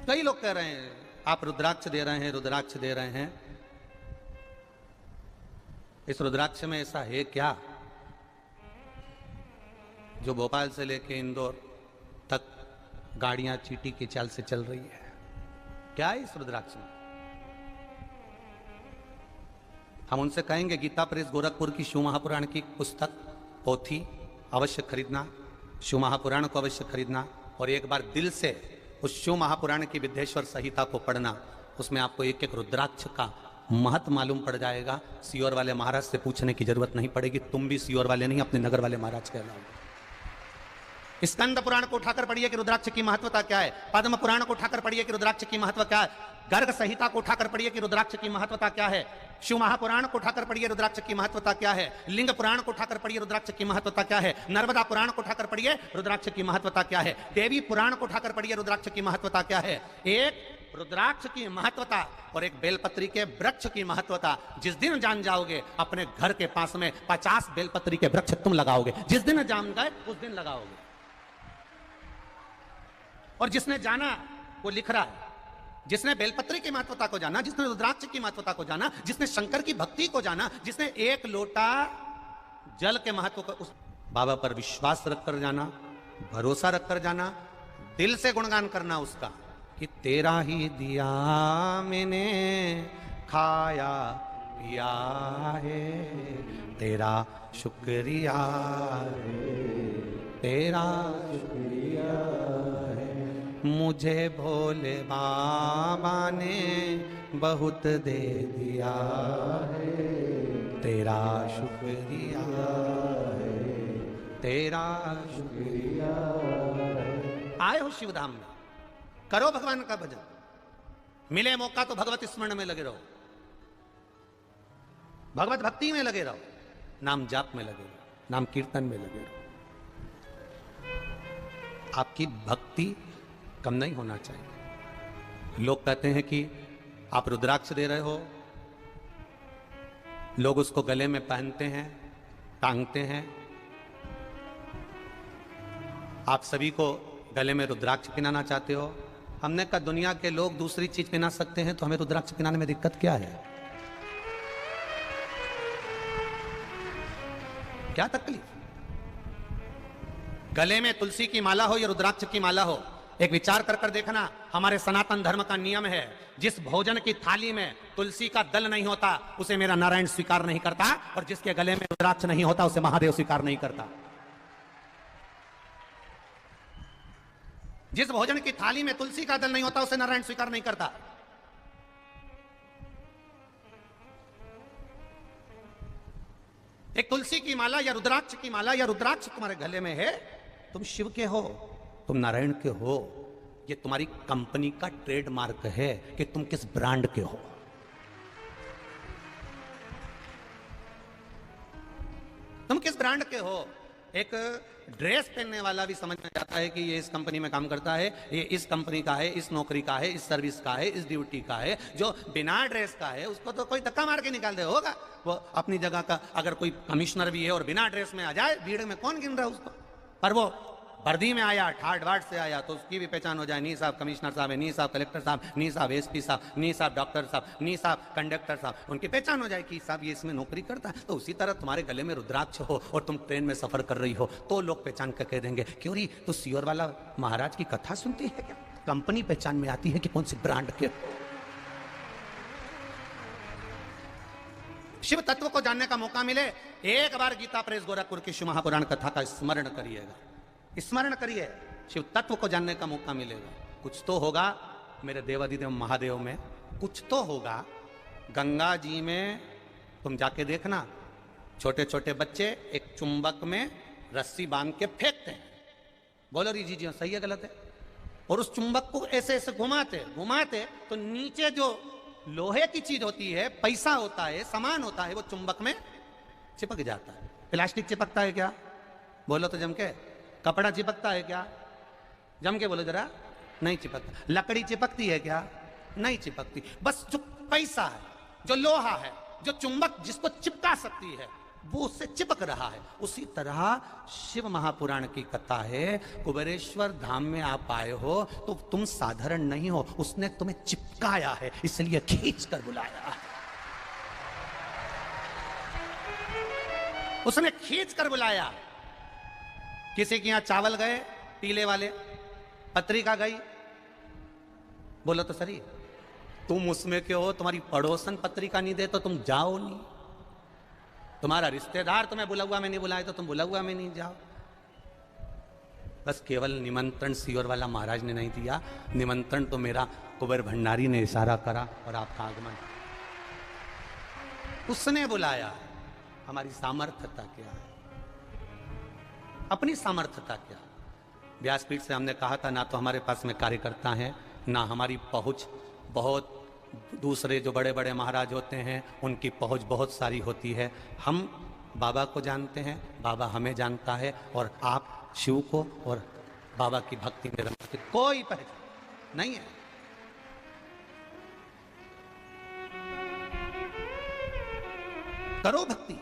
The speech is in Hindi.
कई लोग कह रहे हैं आप रुद्राक्ष दे रहे हैं, रुद्राक्ष दे रहे हैं। इस रुद्राक्ष में ऐसा है क्या जो भोपाल से लेके इंदौर तक गाड़ियां चींटी की चाल से चल रही है? क्या है इस रुद्राक्ष में? हम उनसे कहेंगे गीता प्रेस गोरखपुर की शिव महापुराण की पुस्तक पोथी अवश्य खरीदना, शिव महापुराण को अवश्य खरीदना और एक बार दिल से उस शिव महापुराण की विद्येश्वर संहिता को पढ़ना। उसमें आपको एक एक रुद्राक्ष का महत्व मालूम पड़ जाएगा। सीहोर वाले महाराज से पूछने की जरूरत नहीं पड़ेगी, तुम भी सीहोर वाले नहीं अपने नगर वाले महाराज कहलाओगे। स्कंद पुराण को उठाकर पढ़िए कि रुद्राक्ष की महत्वता क्या है, पद्म पुराण को उठाकर पढ़िए कि रुद्राक्ष की महत्व क्या है, गर्ग संहिता को उठाकर पढ़िए कि रुद्राक्ष की महत्वता क्या है, शिव महापुराण को उठाकर पढ़िए रुद्राक्ष की महत्वता क्या है, लिंग पुराण को उठाकर पढ़िए रुद्राक्ष की महत्वता क्या है, नर्मदा पुराण को उठाकर पढ़िए रुद्राक्ष की महत्वता क्या है, देवी पुराण को उठाकर पढ़िए रुद्राक्ष की महत्वता क्या है। एक रुद्राक्ष की महत्वता और एक बेलपत्री के वृक्ष की महत्वता जिस दिन जान जाओगे, अपने घर के पास में 50 बेलपत्री के वृक्ष तुम लगाओगे, जिस दिन जान गए उस दिन लगाओगे। और जिसने जाना वो लिख रहा है, जिसने बेलपत्री की महत्वता को जाना, जिसने रुद्राक्ष की महत्वता को जाना, जिसने शंकर की भक्ति को जाना, जिसने एक लोटा जल के महत्व को उस बाबा पर विश्वास रखकर जाना, भरोसा रखकर जाना, दिल से गुणगान करना उसका कि तेरा ही दिया मैंने खाया पिया है, तेरा शुक्रिया है, तेरा शुक्रिया है, मुझे भोले बाबा ने बहुत दे दिया है, तेरा शुक्रिया है, तेरा शुक्रिया है। आए हो शिवधाम में, करो भगवान का भजन, मिले मौका तो भगवत स्मरण में लगे रहो, भगवत भक्ति में लगे रहो, नाम जाप में लगे रहो, नाम कीर्तन में लगे रहो। आपकी भक्ति कम नहीं होना चाहिए। लोग कहते हैं कि आप रुद्राक्ष दे रहे हो, लोग उसको गले में पहनते हैं, टांगते हैं। आप सभी को गले में रुद्राक्ष पहनाना चाहते हो। हमने कहा दुनिया के लोग दूसरी चीज पहना सकते हैं तो हमें रुद्राक्ष पहनाने में दिक्कत क्या है? क्या तकलीफ? गले में तुलसी की माला हो या रुद्राक्ष की माला हो, एक विचार कर कर देखना। हमारे सनातन धर्म का नियम है, जिस भोजन की थाली में तुलसी का दल नहीं होता उसे मेरा नारायण स्वीकार नहीं करता, और जिसके गले में रुद्राक्ष नहीं होता उसे महादेव स्वीकार नहीं करता। जिस भोजन की थाली में तुलसी का दल नहीं होता उसे नारायण स्वीकार नहीं करता। एक तुलसी की माला या रुद्राक्ष की माला या रुद्राक्ष तुम्हारे गले में है, तुम शिव के हो, तुम नारायण के हो। ये तुम्हारी कंपनी का ट्रेडमार्क है कि तुम किस ब्रांड के हो। तुम किस ब्रांड के हो। एक ड्रेस पहनने वाला भी समझ में जाता है कि ये इस कंपनी में काम करता है, ये इस कंपनी का है, इस नौकरी का है, इस सर्विस का है, इस ड्यूटी का है। जो बिना ड्रेस का है उसको तो कोई धक्का मार के निकाल दे होगा। वो अपनी जगह का अगर कोई कमिश्नर भी है और बिना ड्रेस में आ जाए, भीड़ में कौन गिन रहा है उसको। पर वो वर्दी में आया, ठाट बाट से आया तो उसकी भी पहचान हो जाए। नहीं साहब कमिश्नर साहब है, नहीं साहब कलेक्टर साहब, नहीं साहब एसपी साहब, नहीं साहब डॉक्टर साहब, नहीं साहब कंडक्टर साहब, उनकी पहचान हो जाए कि साहब ये इसमें नौकरी करता है। तो उसी तरह तुम्हारे गले में रुद्राक्ष हो और तुम ट्रेन में सफर कर रही हो तो लोग पहचान कर कह देंगे क्यों री तो सीहोर वाला महाराज की कथा सुनती है क्या? कंपनी पहचान में आती है कि कौन सी ब्रांड के। शिव तत्व को जानने का मौका मिले, एक बार गीता प्रेस गोरखपुर की शिव महापुराण कथा का स्मरण करिएगा, स्मरण करिए। शिव तत्व को जानने का मौका मिलेगा। कुछ तो होगा मेरे देवाधिदेव महादेव में, कुछ तो होगा। गंगा जी में तुम जाके देखना, छोटे छोटे बच्चे एक चुंबक में रस्सी बांध के फेंकते हैं। बोलो री जी सही है गलत है? और उस चुंबक को ऐसे ऐसे घुमाते घुमाते तो नीचे जो लोहे की चीज होती है, पैसा होता है, सामान होता है, वो चुंबक में चिपक जाता है। प्लास्टिक चिपकता है क्या? बोलो तो जम के। कपड़ा चिपकता है क्या? जम के बोलो जरा। नहीं चिपकता। लकड़ी चिपकती है क्या? नहीं चिपकती। बस जो पैसा है, जो लोहा है, जो चुंबक जिसको चिपका सकती है, वो उससे चिपक रहा है। उसी तरह शिव महापुराण की कथा है, कुबेरेश्वर धाम में आप आए हो तो तुम साधारण नहीं हो, उसने तुम्हें चिपकाया है, इसलिए खींच कर बुलाया। उसने खींच कर बुलाया। किसी के यहां चावल गए पीले वाले, पत्रिका गई, बोलो तो सही, तुम उसमें क्यों हो? तुम्हारी पड़ोसन पत्रिका नहीं दे तो तुम जाओ नहीं, तुम्हारा रिश्तेदार तुम्हें बुलावा में नहीं बुलाए तो तुम बुलावा में नहीं जाओ। बस केवल निमंत्रण सीओर वाला महाराज ने नहीं दिया, निमंत्रण तो मेरा कुबेर भंडारी ने इशारा करा और आपका आगमन, उसने बुलाया। हमारी सामर्थ्यता क्या है? अपनी सामर्थ्यता क्या? व्यासपीठ से हमने कहा था, ना तो हमारे पास में कार्यकर्ता हैं, ना हमारी पहुंच, बहुत दूसरे जो बड़े बड़े महाराज होते हैं उनकी पहुंच बहुत सारी होती है। हम बाबा को जानते हैं, बाबा हमें जानता है, और आप शिव को और बाबा की भक्ति में रमते, कोई पहचान नहीं है। करो भक्ति।